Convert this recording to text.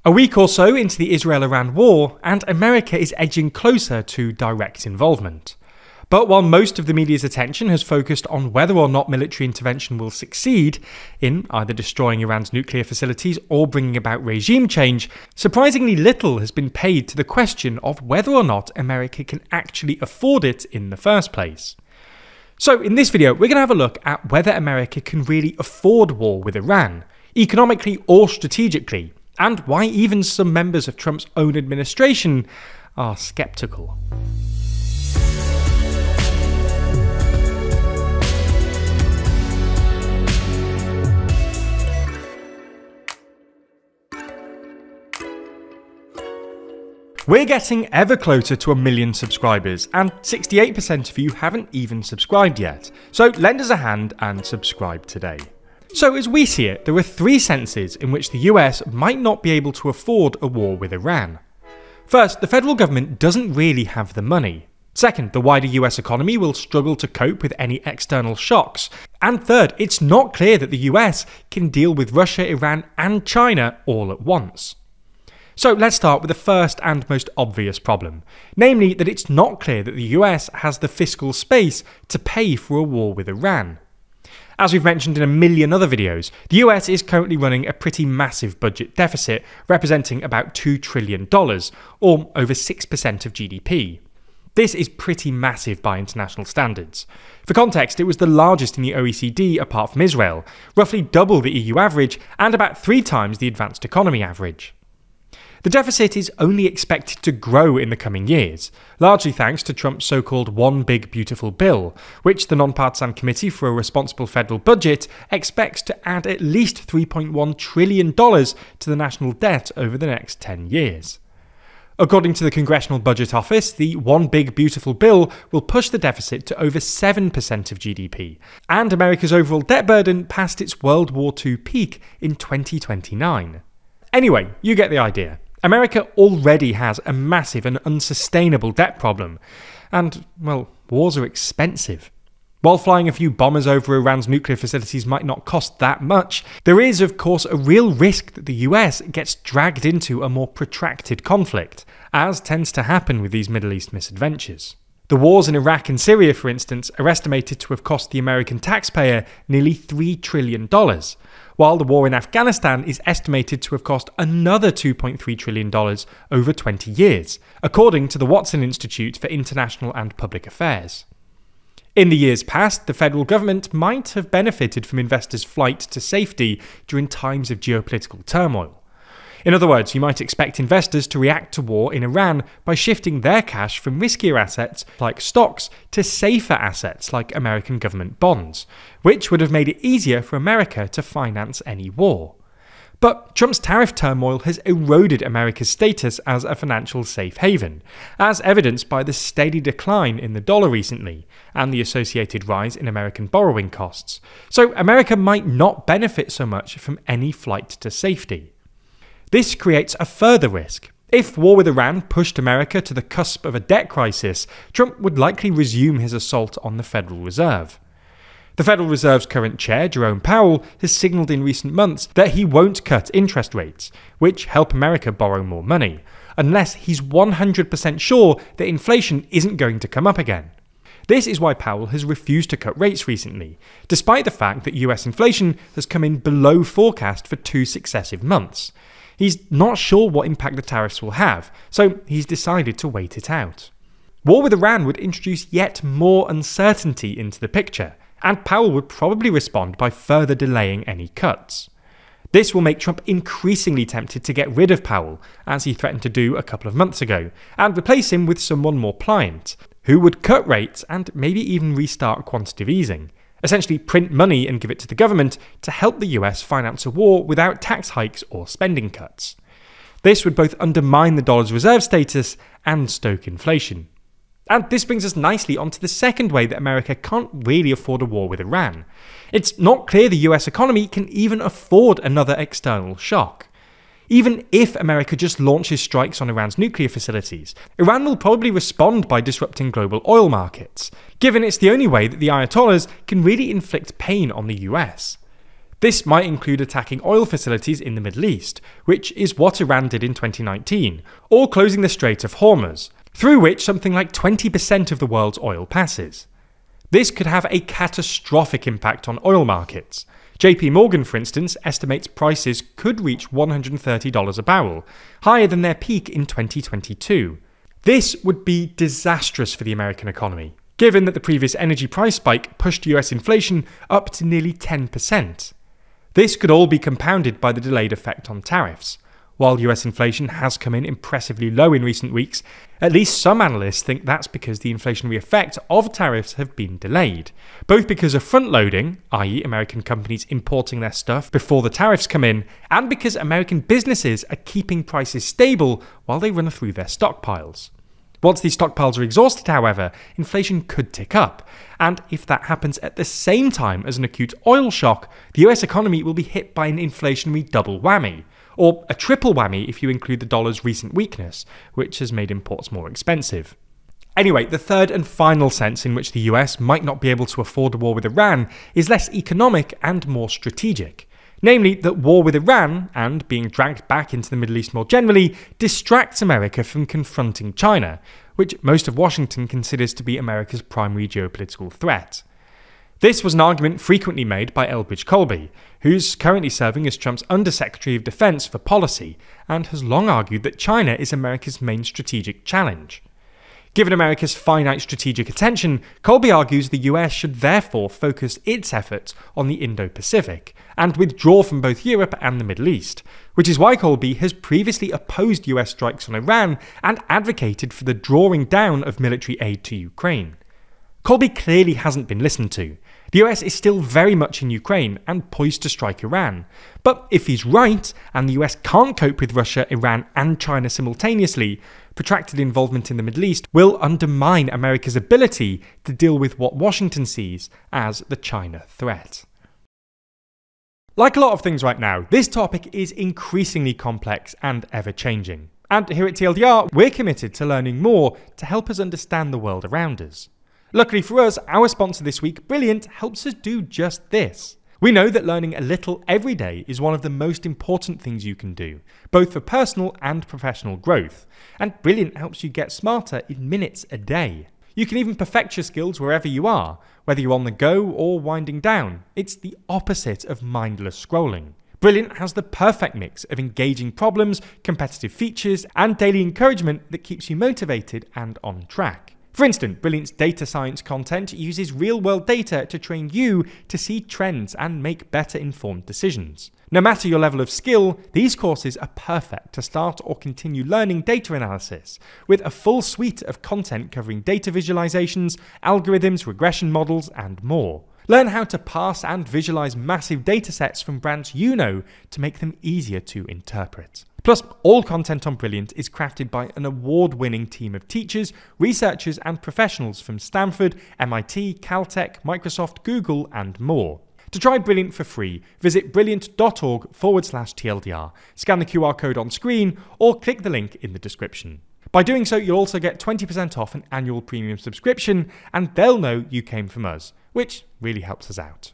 A week or so into the Israel-Iran war, and America is edging closer to direct involvement. But while most of the media's attention has focused on whether or not military intervention will succeed in either destroying Iran's nuclear facilities or bringing about regime change, surprisingly little has been paid to the question of whether or not America can actually afford it in the first place. So in this video, we're going to have a look at whether America can really afford war with Iran, economically or strategically, and why even some members of Trump's own administration are sceptical. We're getting ever closer to 1 million subscribers, and 68% of you haven't even subscribed yet. So lend us a hand and subscribe today. So as we see it, there are three senses in which the US might not be able to afford a war with Iran. First, the federal government doesn't really have the money. Second, the wider US economy will struggle to cope with any external shocks. And third, it's not clear that the US can deal with Russia, Iran and China all at once. So let's start with the first and most obvious problem, namely that it's not clear that the US has the fiscal space to pay for a war with Iran. As we've mentioned in a million other videos, the US is currently running a pretty massive budget deficit, representing about $2 trillion, or over 6% of GDP. This is pretty massive by international standards. For context, it was the largest in the OECD apart from Israel, roughly double the EU average and about 3 times the advanced economy average. The deficit is only expected to grow in the coming years, largely thanks to Trump's so-called One Big Beautiful Bill, which the Nonpartisan Committee for a Responsible Federal Budget expects to add at least $3.1 trillion to the national debt over the next 10 years. According to the Congressional Budget Office, the One Big Beautiful Bill will push the deficit to over 7% of GDP, and America's overall debt burden past its World War II peak in 2029. Anyway, you get the idea. America already has a massive and unsustainable debt problem, and, well, wars are expensive. While flying a few bombers over Iran's nuclear facilities might not cost that much, there is, of course, a real risk that the US gets dragged into a more protracted conflict, as tends to happen with these Middle East misadventures. The wars in Iraq and Syria, for instance, are estimated to have cost the American taxpayer nearly $3 trillion, while the war in Afghanistan is estimated to have cost another $2.3 trillion over 20 years, according to the Watson Institute for International and Public Affairs. In the years past, the federal government might have benefited from investors' flight to safety during times of geopolitical turmoil. In other words, you might expect investors to react to war in Iran by shifting their cash from riskier assets like stocks to safer assets like American government bonds, which would have made it easier for America to finance any war. But Trump's tariff turmoil has eroded America's status as a financial safe haven, as evidenced by the steady decline in the dollar recently and the associated rise in American borrowing costs. So America might not benefit so much from any flight to safety. This creates a further risk. If war with Iran pushed America to the cusp of a debt crisis, Trump would likely resume his assault on the Federal Reserve. The Federal Reserve's current chair, Jerome Powell, has signalled in recent months that he won't cut interest rates, which help America borrow more money, unless he's 100% sure that inflation isn't going to come up again. This is why Powell has refused to cut rates recently, despite the fact that US inflation has come in below forecast for 2 successive months. He's not sure what impact the tariffs will have, so he's decided to wait it out. War with Iran would introduce yet more uncertainty into the picture, and Powell would probably respond by further delaying any cuts. This will make Trump increasingly tempted to get rid of Powell, as he threatened to do a couple of months ago, and replace him with someone more pliant, who would cut rates and maybe even restart quantitative easing. Essentially print money and give it to the government to help the US finance a war without tax hikes or spending cuts. This would both undermine the dollar's reserve status and stoke inflation. And this brings us nicely onto the second way that America can't really afford a war with Iran. It's not clear the US economy can even afford another external shock. Even if America just launches strikes on Iran's nuclear facilities, Iran will probably respond by disrupting global oil markets, given it's the only way that the Ayatollahs can really inflict pain on the US. This might include attacking oil facilities in the Middle East, which is what Iran did in 2019, or closing the Strait of Hormuz, through which something like 20% of the world's oil passes. This could have a catastrophic impact on oil markets. JP Morgan, for instance, estimates prices could reach $130 a barrel, higher than their peak in 2022. This would be disastrous for the American economy, given that the previous energy price spike pushed US inflation up to nearly 10%. This could all be compounded by the delayed effect on tariffs. While US inflation has come in impressively low in recent weeks, at least some analysts think that's because the inflationary effect of tariffs have been delayed, both because of front-loading, i.e. American companies importing their stuff before the tariffs come in, and because American businesses are keeping prices stable while they run through their stockpiles. Once these stockpiles are exhausted, however, inflation could tick up, and if that happens at the same time as an acute oil shock, the US economy will be hit by an inflationary double whammy, or a triple whammy if you include the dollar's recent weakness, which has made imports more expensive. Anyway, the third and final sense in which the US might not be able to afford a war with Iran is less economic and more strategic. Namely, that war with Iran, and being dragged back into the Middle East more generally, distracts America from confronting China, which most of Washington considers to be America's primary geopolitical threat. This was an argument frequently made by Elbridge Colby, who's currently serving as Trump's Undersecretary of Defense for Policy, and has long argued that China is America's main strategic challenge. Given America's finite strategic attention, Colby argues the US should therefore focus its efforts on the Indo-Pacific and withdraw from both Europe and the Middle East, which is why Colby has previously opposed US strikes on Iran and advocated for the drawing down of military aid to Ukraine. Colby clearly hasn't been listened to. The US is still very much in Ukraine and poised to strike Iran. But if he's right, and the US can't cope with Russia, Iran and China simultaneously, protracted involvement in the Middle East will undermine America's ability to deal with what Washington sees as the China threat. Like a lot of things right now, this topic is increasingly complex and ever-changing. And here at TLDR, we're committed to learning more to help us understand the world around us. Luckily for us, our sponsor this week, Brilliant, helps us do just this. We know that learning a little every day is one of the most important things you can do, both for personal and professional growth. And Brilliant helps you get smarter in minutes a day. You can even perfect your skills wherever you are, whether you're on the go or winding down. It's the opposite of mindless scrolling. Brilliant has the perfect mix of engaging problems, competitive features, and daily encouragement that keeps you motivated and on track. For instance, Brilliant's data science content uses real-world data to train you to see trends and make better informed decisions. No matter your level of skill, these courses are perfect to start or continue learning data analysis, with a full suite of content covering data visualizations, algorithms, regression models, and more. Learn how to parse and visualize massive datasets from brands you know to make them easier to interpret. Plus, all content on Brilliant is crafted by an award-winning team of teachers, researchers, and professionals from Stanford, MIT, Caltech, Microsoft, Google, and more. To try Brilliant for free, visit brilliant.org/TLDR, scan the QR code on screen, or click the link in the description. By doing so, you'll also get 20% off an annual premium subscription, and they'll know you came from us, which really helps us out.